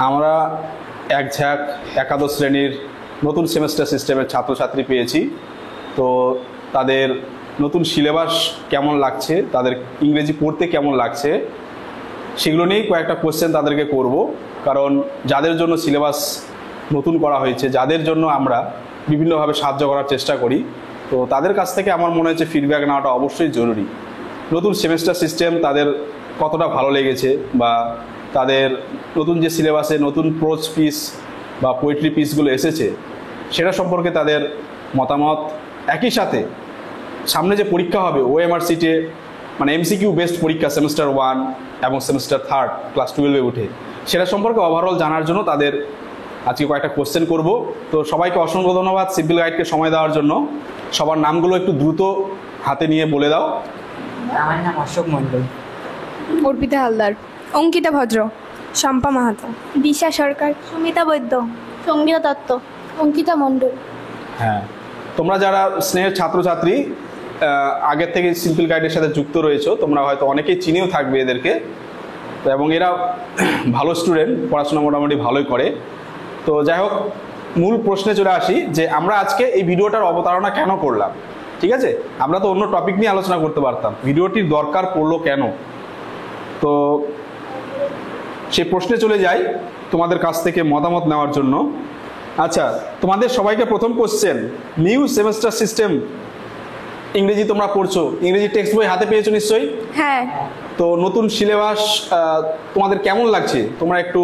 আমরা এক ঝাঁক একাদশ শ্রেণীর নতুন সেমেস্টার সিস্টেমের ছাত্রছাত্রী পেয়েছি। তো তাদের নতুন সিলেবাস কেমন লাগছে, তাদের ইংরেজি পড়তে কেমন লাগছে, সেগুলো নিয়েই কয়েকটা কোশ্চেন তাদেরকে করব। কারণ যাদের জন্য সিলেবাস নতুন করা হয়েছে, যাদের জন্য আমরা বিভিন্নভাবে সাহায্য করার চেষ্টা করি, তো তাদের কাছ থেকে আমার মনে হচ্ছে ফিডব্যাক নেওয়াটা অবশ্যই জরুরি। নতুন সেমেস্টার সিস্টেম তাদের কতটা ভালো লেগেছে, বা তাদের নতুন যে সিলেবাসে নতুন প্রোজ পিস বা পোয়েট্রি পিসগুলো এসেছে সেটা সম্পর্কে তাদের মতামত। একই সাথে সামনে যে পরীক্ষা হবে ওএমআর সিটে, মানে এমসিকিউ বেসড পরীক্ষা সেমেস্টার 1 এবং সেমেস্টার 3 ক্লাস 12-এ উঠে, সেটা সম্পর্কে ওভারঅল জানার জন্য তাদের আজকে কয়েকটা কোশ্চেন করব। তো সবাইকে অসংখ্য ধন্যবাদ সিম্পল গাইডকে সময় দেওয়ার জন্য। সবার নামগুলো একটু দ্রুত হাতে নিয়ে বলে দাও। আমার নাম অশোক মণ্ডল। অর্পিতা হালদার, অঙ্কিতা ভদ্র, শম্পা মাহাতো, দিশা সরকার, সুমিতা বৈদ্য, সঙ্গীতা দত্ত, অঙ্কিতা মণ্ডল। হ্যাঁ, তোমরা যারা স্নেহের ছাত্রছাত্রী আগের থেকে সিম্পল গাইডের সাথে যুক্ত রয়েছো, তোমরা হয়তো অনেকেই চিনেও থাকবে এদেরকে, এবং এরা ভালো স্টুডেন্ট, পড়াশোনা মোটামুটি ভালোই করে। তো যাই হোক, মূল প্রশ্নে চলে আসি যে আমরা আজকে এই ভিডিওটার অবতারণা কেন করলাম। ঠিক আছে, আমরা তো অন্য টপিক নিয়ে আলোচনা করতে পারতাম, ভিডিওটির দরকার পড়লো কেন। তো সেই প্রশ্নে চলে যাই তোমাদের কাছ থেকে মতামত নেওয়ার জন্য। আচ্ছা, তোমাদের সবাইকে প্রথম কোশ্চেন, নিউ সেমেস্টার সিস্টেম ইংরেজি তোমরা পড়ছো, ইংরেজি টেক্সট বই হাতে পেয়েছো নিশ্চয়ই? হ্যাঁ। তো নতুন সিলেবাস তোমাদের কেমন লাগছে? তোমরা একটু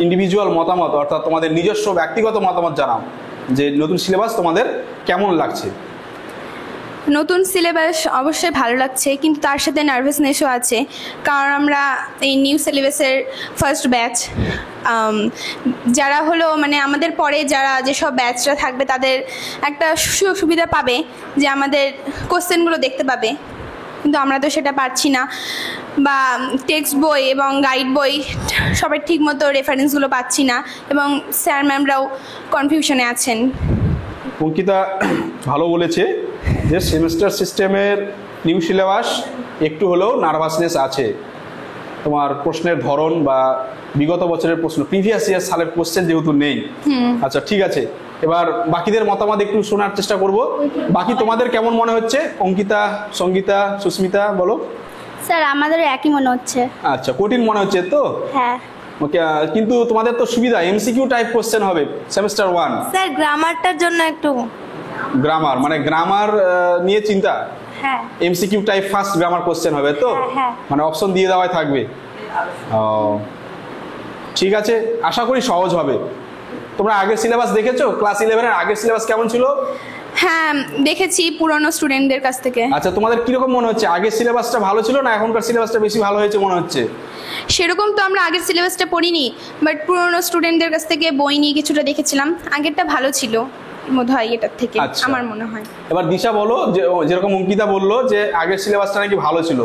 ইন্ডিভিজুয়াল মতামত, অর্থাৎ তোমাদের নিজস্ব ব্যক্তিগত মতামত জানাও যে নতুন সিলেবাস তোমাদের কেমন লাগছে। নতুন সিলেবাস অবশ্যই ভালো লাগছে, কিন্তু তার সাথে নার্ভাসনেসও আছে, কারণ আমরা এই নিউ সিলেবাসের ফার্স্ট ব্যাচ। যারা হলো মানে আমাদের পরে যারা যেসব ব্যাচরা থাকবে তাদের একটা সুযোগ সুবিধা পাবে যে আমাদের কোশ্চেনগুলো দেখতে পাবে, কিন্তু আমরা তো সেটা পারছি না, বা টেক্সট বই এবং গাইড বই সবাই ঠিকমতো রেফারেন্সগুলো পাচ্ছি না, এবং স্যার ম্যামরাও কনফিউশনে আছেন। অঙ্কিতা ভালো বলেছে যে সেমেস্টার সিস্টেমের নিউ সিলেবাস একটু হলেও নার্ভাসনেস আছে। তোমার প্রশ্নের ধরন বা বিগত বছরের প্রশ্ন, প্রিভিয়াস ইয়ার সালের কোশ্চেন যেহেতু নেই। আচ্ছা, ঠিক আছে, এবার বাকিদের মতামত একটু শোনার চেষ্টা করব। বাকি তোমাদের কেমন মনে হচ্ছে? অঙ্কিতা, সঙ্গীতা, সুস্মিতা বলো। স্যার আমাদের একই মনে হচ্ছে। আচ্ছা, কঠিন মনে হচ্ছে তো? হ্যাঁ। ওকে, কিন্তু তোমাদের তো সুবিধা, এমসিকিউ টাইপ কোশ্চেন হবে সেমেস্টার 1। স্যার গ্রামারটার জন্য একটু গ্রামার, মানে গ্রামার নিয়ে চিন্তা। হ্যাঁ। MCQ type first grammar question হবে তো? হ্যাঁ। মানে অপশন দিয়ে দেওয়াই থাকবে। ও ঠিক আছে, আশা করি সহজ হবে। তোমরা আগের সিলেবাস দেখেছো? ক্লাস 11-এর আগের সিলেবাস কেমন ছিল? হ্যাঁ, দেখেছি পুরনো স্টুডেন্টদের কাছ থেকে। আচ্ছা, তোমাদের কিরকম মনে হচ্ছে? আগের সিলেবাসটা ভালো ছিল না এখনকার সিলেবাসটা বেশি ভালো হয়েছে মনে হচ্ছে? সেরকম তো আমরা আগের সিলেবাসটা পড়িনি, বাট পুরনো স্টুডেন্টদের কাছ থেকে বই নিয়ে কিছুটা দেখেছিলাম, আগেরটা ভালো ছিল বোধ হয় এটার থেকে। আচ্ছা, আমার মনে হয়। এবার দিশা বলো, যেরকম অঙ্কিতা বললো যে আগের সিলেবাসটা নাকি ভালো ছিল,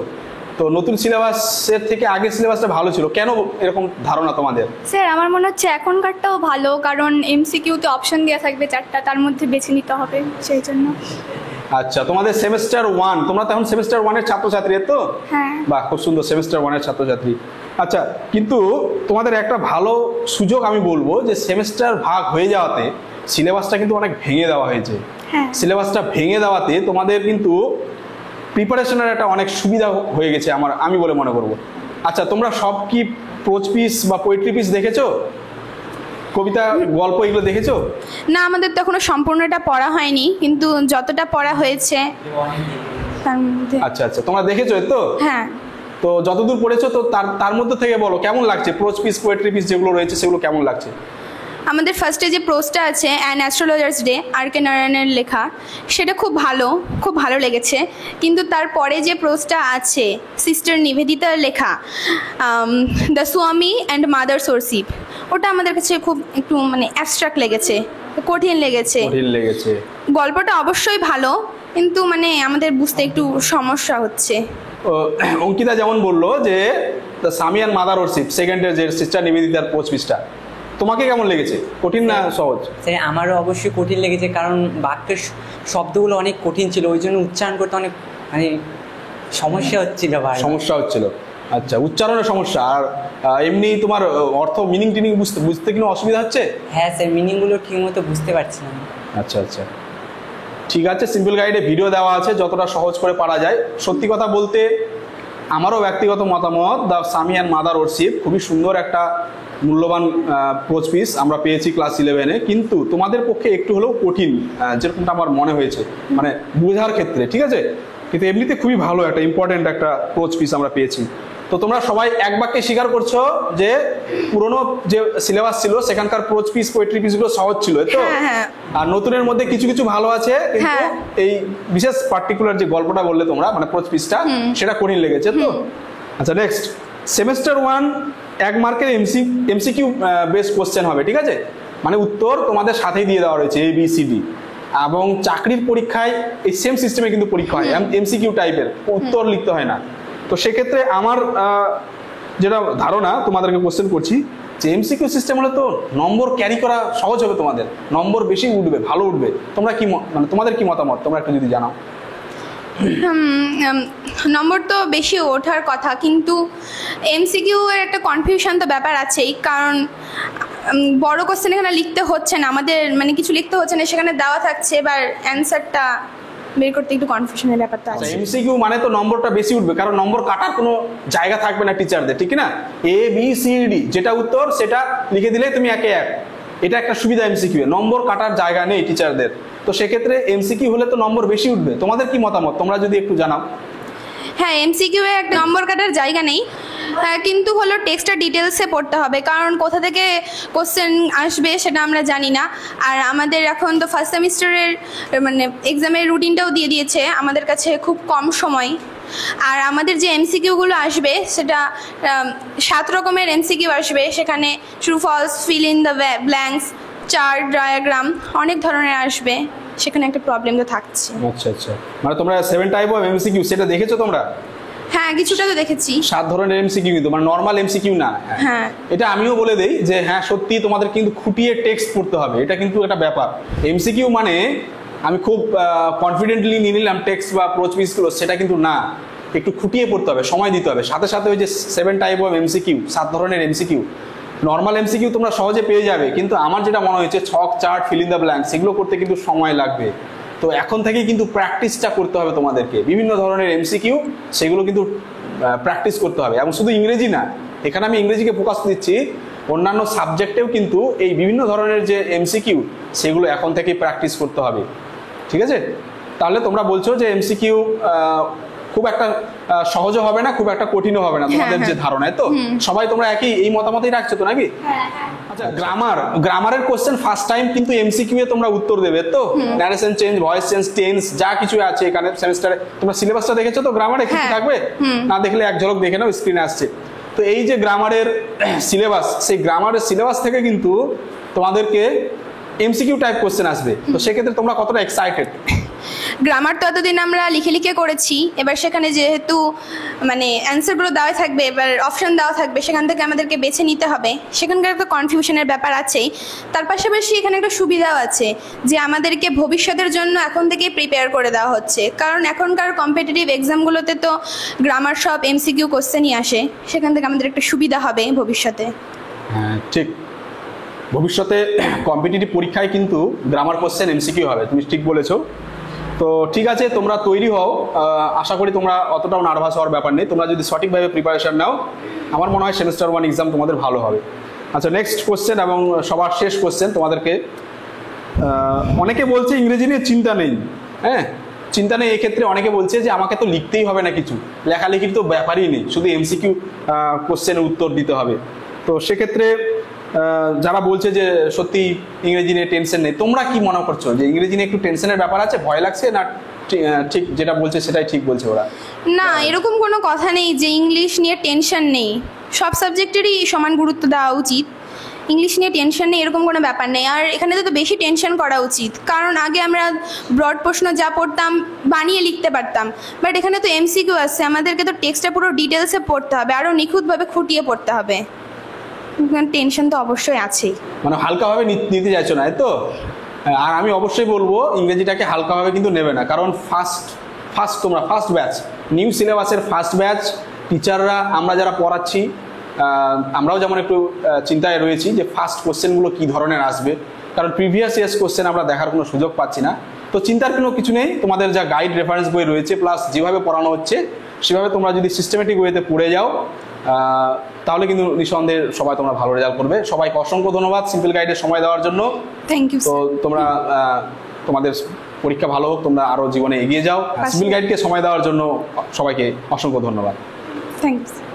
তো নতুন সিলেবাসের থেকে আগের সিলেবাসটা ভালো ছিল, কেন এরকম ধারণা তোমাদের? স্যার আমার মনে হচ্ছে এখনকারটাও ভালো, কারণ এমসিকিউতে অপশন দেওয়া থাকবে 4টা, তার মধ্যে বেছে নিতে হবে, সেই জন্য। আচ্ছা, তোমাদের সেমেস্টার 1, তোমরা তো এখন সেমেস্টার 1-এর ছাত্রছাত্রী তো? হ্যাঁ। বাহ, খুব সুন্দর, সেমেস্টার 1-এর ছাত্রছাত্রী। আচ্ছা, কিন্তু তোমাদের একটা ভালো সুযোগ আমি বলবো যে সেমেস্টার ভাগ হয়ে যাওয়াতে সিলেবাসটা কিন্তু অনেক ভেঙে দেওয়া হয়েছে। হ্যাঁ। সিলেবাসটা ভেঙে দেওয়াতে তোমাদের কিন্তু প্রিপারেশনের একটা অনেক সুবিধা হয়ে গেছে আমি বলে মনে করব। আচ্ছা, তোমরা সব কি প্রোজ পিস বা পোয়েট্রি পিস দেখেছো? কবিতা, গল্প এগুলো দেখেছো? না, আমাদের তো এখনো সম্পূর্ণটা পড়া হয়নি, কিন্তু যতটা পড়া হয়েছে তার মধ্যে। আচ্ছা আচ্ছা, তোমরা দেখেছো তো? হ্যাঁ। তো যতদূর পড়েছো, তো তার মধ্যে থেকে বলো কেমন লাগছে প্রোজ পিস পোয়েট্রি পিস যেগুলো রয়েছে সেগুলো কেমন লাগছে? আমাদের ফার্স্টে যে প্রোজটা আছে অ্যান অ্যাস্ট্রোলজার্স ডে আর.কে নারায়ণের লেখা, সেটা খুব ভালো লেগেছে। কিন্তু তারপরে যে প্রোজটা আছে সিস্টার নিবেদিতার লেখা, দ্য স্বামী অ্যান্ড মাদার সোরশিপ, ওটা আমাদের কাছে খুব একটু মানে অ্যাবস্ট্রাক্ট লেগেছে, কঠিন লেগেছে। গল্পটা অবশ্যই ভালো, কিন্তু মানে আমাদের বুঝতে একটু সমস্যা হচ্ছে। অঙ্কিতা যেমন বললো যে দ্য স্বামী অ্যান্ড মাদার সোরশিপ সেকেন্ডের যে সিস্টার নিবেদিতার প্রোজ পিসটা, তোমাকে কেমন লেগেছে? কঠিন না সহজ? স্যার আমারও অবশ্যই কঠিন লেগেছে, কারণ বাক্যের শব্দগুলো অনেক কঠিন ছিল, ওই জন্য উচ্চারণ করতে অনেক মানে সমস্যা হচ্ছিল। আচ্ছা, উচ্চারণের সমস্যা। আর এমনি তোমার অর্থ মিনিং টিনিং বুঝতে কোনো অসুবিধা হচ্ছে? হ্যাঁ স্যার, মিনিংগুলো ঠিক মতো বুঝতে পারছি না। আচ্ছা আচ্ছা, ঠিক আছে। সিম্পল গাইডে ভিডিও দেওয়া আছে, যতটা সহজ করে পারা যায়। সত্যি কথা বলতে আমারও ব্যক্তিগত মতামত, দ্য সামি অ্যান্ড মাদার ওরশিপ খুবই সুন্দর একটা মূল্যবান কোচ পিস আমরা পেয়েছি ক্লাস 11-এ, কিন্তু তোমাদের পক্ষে একটু হলেও কঠিন, যেরকমটা আমার মনে হয়েছে, মানে বোঝার ক্ষেত্রে। ঠিক আছে, কিন্তু এমনিতে খুবই ভালো একটা ইম্পর্টেন্ট একটা কোচ পিস আমরা পেয়েছি। তো তোমরা সবাই এক বাক্যে স্বীকার করছো যে পুরোনো যে সিলেবাস ছিল সেখানকার কোচ পিস পোয়েট্রি পিসগুলো সহজ ছিল, তো আর নতুনের মধ্যে কিছু কিছু ভালো আছে, কিন্তু এই বিশেষ পার্টিকুলার যে গল্পটা বললে তোমরা, মানে কোচ পিসটা, সেটা কঠিন লেগেছে। তো আচ্ছা, নেক্সট সেমেস্টার 1 1 মার্কের এমসিকিউ বেস কোশ্চেন হবে। ঠিক আছে, মানে উত্তর তোমাদের সাথেই দিয়ে দেওয়া রয়েছে ABCD, এবং চাকরির পরীক্ষায় এই সেম সিস্টেমে কিন্তু পরীক্ষা হয়, এমসিকিউ টাইপের, উত্তর লিখতে হয় না। তো সেক্ষেত্রে আমার যেটা ধারণা, তোমাদেরকে কোশ্চেন করছি যে এমসিকিউ সিস্টেম হলে তো নম্বর ক্যারি করা সহজ হবে, তোমাদের নম্বর বেশি উঠবে, ভালো উঠবে। তোমরা কি মানে তোমাদের কি মতামত, তোমরা একটু যদি জানাও। নম্বর তো বেশি ওঠার কথা, কিন্তু এমসিকিউ এর একটা কনফিউশন তো ব্যাপার আছেই, কারণ বড় কোশ্চেন এখানে লিখতে হচ্ছে না আমাদের, মানে কিছু লিখতে হচ্ছে না, সেখানে দেওয়া থাকছে, এবার অ্যান্সারটা বের করতে একটু কনফিউশনের ব্যাপারটা আছে। এমসিকিউ মানে তো নম্বরটা বেশি উঠবে, কারণ নম্বর কাটার কোনো জায়গা থাকবে না টিচারদের, ঠিক না? ABCD যেটা উত্তর সেটা লিখে দিলে তুমি একে এক, এটা একটা সুবিধা এমসিকিউ এ, নম্বর কাটার জায়গা নেই টিচারদের। তো সেক্ষেত্রে এমসিকিউ হলে তো নম্বর বেশি উঠবে। তোমাদের কি মতামত, তোমরা যদি একটু জানাও। হ্যাঁ, এমসিকিউ এ একটা নম্বর কাটার জায়গা নেই, কিন্তু হলো টেক্সটটা ডিটেলসে পড়তে হবে, কারণ কোথা থেকে কোশ্চেন আসবে সেটা আমরা জানি না। আর আমাদের এখন তো ফার্স্ট সেমিস্টারের মানে এক্সামের রুটিনটাও দিয়ে দিয়েছে আমাদের কাছে খুব কম সময়। আর আমাদের যে এমসিকিউগুলো আসবে সেটা 7 রকমের এমসিকিউ আসবে, সেখানে true false, fill in the blanks, chart, diagram, অনেক ধরনের আসবে, সেখানে একটা প্রবলেম তো থাকছে। আচ্ছা আচ্ছা, মানে তোমরা 7 টাইপ অফ এমসিকিউ সেটা দেখেছো তোমরা? হ্যাঁ, কিছুটা তো দেখেছি। 7 ধরনের এমসিকিউ, কিন্তু মানে নরমাল এমসিকিউ না। হ্যাঁ, এটা আমিও বলে দেই যে হ্যাঁ সত্যি তোমাদের কিন্তু খুঁটিয়ে টেক্সট পড়তে হবে, এটা কিন্তু একটা ব্যাপার। এমসিকিউ মানে আমি খুব কনফিডেন্টলি নিয়ে নিলাম টেক্সট বা অ্যাপ্রোচ পিসগুলো, সেটা কিন্তু না, একটু খুঁটিয়ে পড়তে হবে, সময় দিতে হবে। সাথে সাথে ওই যে 7 টাইপ অফ এমসিকিউ, 7 ধরনের এমসিকিউ, নর্মাল এমসিকিউ তোমরা সহজে পেয়ে যাবে, কিন্তু আমার যেটা মনে হয়েছে ছক, chart, feel in the blank, সেগুলো করতে কিন্তু সময় লাগবে। তো এখন থেকেই কিন্তু প্র্যাকটিসটা করতে হবে তোমাদেরকে, বিভিন্ন ধরনের এমসিকিউ সেগুলো কিন্তু প্র্যাকটিস করতে হবে। এবং শুধু ইংরেজি না, এখানে আমি ইংরেজিকে ফোকাস দিচ্ছি, অন্যান্য সাবজেক্টেও কিন্তু এই বিভিন্ন ধরনের যে এমসিকিউ সেগুলো এখন থেকেই প্র্যাকটিস করতে হবে। ঠিক আছে, তাহলে তোমরা বলছো যে এমসিকিউ খুব একটা সহজও হবে না, খুব একটা কঠিনও হবে না, তোমাদের যে ধারণায়। তো সবাই তোমরা একই এই মতামতই রাখছো তো নাকি? আচ্ছা, গ্রামারের কোশ্চেন ফার্স্ট টাইম কিন্তু এমসিকিউ এ তোমরা উত্তর দেবে তো, narration change, voice change, tense, যা কিছু আছে এখানে সেমিস্টারে। তোমরা সিলেবাসটা দেখেছো তো গ্রামারে কি থাকবে? না দেখলে এক ঝলক দেখে নাও, স্ক্রিনে আসছে। তো এই যে গ্রামারের সিলেবাস, সেই গ্রামারের সিলেবাস থেকে কিন্তু তোমাদেরকে এমসিকিউ টাইপ কোশ্চেন আসবে। তো সেক্ষেত্রে তোমরা কতটা এক্সাইটেড? গ্রামার তো এতদিন আমরা লিখে লিখে করেছি, এবার সেখানে যেহেতু মানে অ্যান্সারগুলো দেওয়া থাকবে, এবার অপশন দেওয়া থাকবে, সেখান থেকে আমাদেরকে বেছে নিতে হবে, সেখানকার একটা কনফিউশনের ব্যাপার আছেই। তার পাশাপাশি এখানে একটা সুবিধাও আছে যে আমাদেরকে ভবিষ্যতের জন্য এখন থেকেই প্রিপেয়ার করে দেওয়া হচ্ছে, কারণ এখনকার কম্পিটিটিভ এক্সামগুলোতে তো গ্রামার সব এমসিকিউ কোশ্চেনই আসে, সেখান থেকে আমাদের একটা সুবিধা হবে ভবিষ্যতে। হ্যাঁ ঠিক, ভবিষ্যতে কম্পিটিটিভ পরীক্ষায় কিন্তু গ্রামার কোশ্চেন এমসিকিউ হবে, তুমি ঠিক বলেছো। তো ঠিক আছে, তোমরা তৈরি হও, আশা করি তোমরা অতটাও নার্ভাস হওয়ার ব্যাপার নেই। তোমরা যদি সঠিকভাবে প্রিপারেশন নাও, আমার মনে হয় সেমিস্টার 1 এক্সাম তোমাদের ভালো হবে। আচ্ছা, নেক্সট কোশ্চেন এবং সবার শেষ কোশ্চেন তোমাদেরকে। অনেকে বলছে ইংরেজি নিয়ে চিন্তা নেই, হ্যাঁ চিন্তা নেই। এক্ষেত্রে অনেকে বলছে যে আমাকে তো লিখতেই হবে না, কিছু লেখালেখির তো ব্যাপারই নেই, শুধু এমসিকিউ কোশ্চেনের উত্তর দিতে হবে। তো সেক্ষেত্রে যারা বলছে যে সত্যি ইংরেজি নিয়ে টেনশন নেই, তোমরা কি মনে করছো যে ইংরেজি নিয়ে একটু টেনশনের ব্যাপার আছে, ভয় লাগছে, না ঠিক যেটা বলছে সেটাই ঠিক বলছে ওরা? না, এরকম কোনো কথা নেই যে ইংলিশ নিয়ে টেনশন নেই, সব সাবজেক্টেরই সমান গুরুত্ব দেওয়া উচিত। ইংলিশ নিয়ে টেনশন নেই এরকম কোনো ব্যাপার নেই। আর এখানে তো বেশি টেনশন করা উচিত, কারণ আগে আমরা ব্রড প্রশ্ন যা পড়তাম বানিয়ে লিখতে পারতাম, বাট এখানে তো এমসিকিউ আসছে, আমাদেরকে তো টেক্সটটা পুরো ডিটেলসে পড়তে হবে, আরও নিখুঁতভাবে খুঁটিয়ে পড়তে হবে, টেনশন তো অবশ্যই আছেই। মানে হালকাভাবে নিতে চাইছো না, তো আর আমি অবশ্যই বলবো ইংরেজিটাকে হালকাভাবে কিন্তু নেবে না, কারণ ফার্স্ট তোমরা ফার্স্ট ব্যাচ, নিউ সিলেবাসের ফার্স্ট ব্যাচ, টিচাররা আমরা যারা পড়াচ্ছি আমরাও যেমন একটু চিন্তায় রয়েছি যে ফার্স্ট কোশ্চেনগুলো কী ধরনের আসবে, কারণ প্রিভিয়াস ইয়ার্স কোশ্চেন আমরা দেখার কোনো সুযোগ পাচ্ছি না। তো চিন্তার কোনো কিছু নেই, তোমাদের যা গাইড রেফারেন্স বই রয়েছে প্লাস যেভাবে পড়ানো হচ্ছে সেভাবে তোমরা যদি সিস্টেমেটিক ওয়েতে পড়ে যাও তাহলে কিন্তু নিঃসন্দেহে সবাই তোমরা ভালো রেজাল্ট করবে। সবাইকে অসংখ্য ধন্যবাদ সিম্পল গাইডের সময় দেওয়ার জন্য। Thank you. তো তোমরা তোমাদের পরীক্ষা ভালো হোক, তোমরা আরও জীবনে এগিয়ে যাও। সিম্পল গাইডকে সময় দেওয়ার জন্য সবাইকে অসংখ্য ধন্যবাদ। Thank you.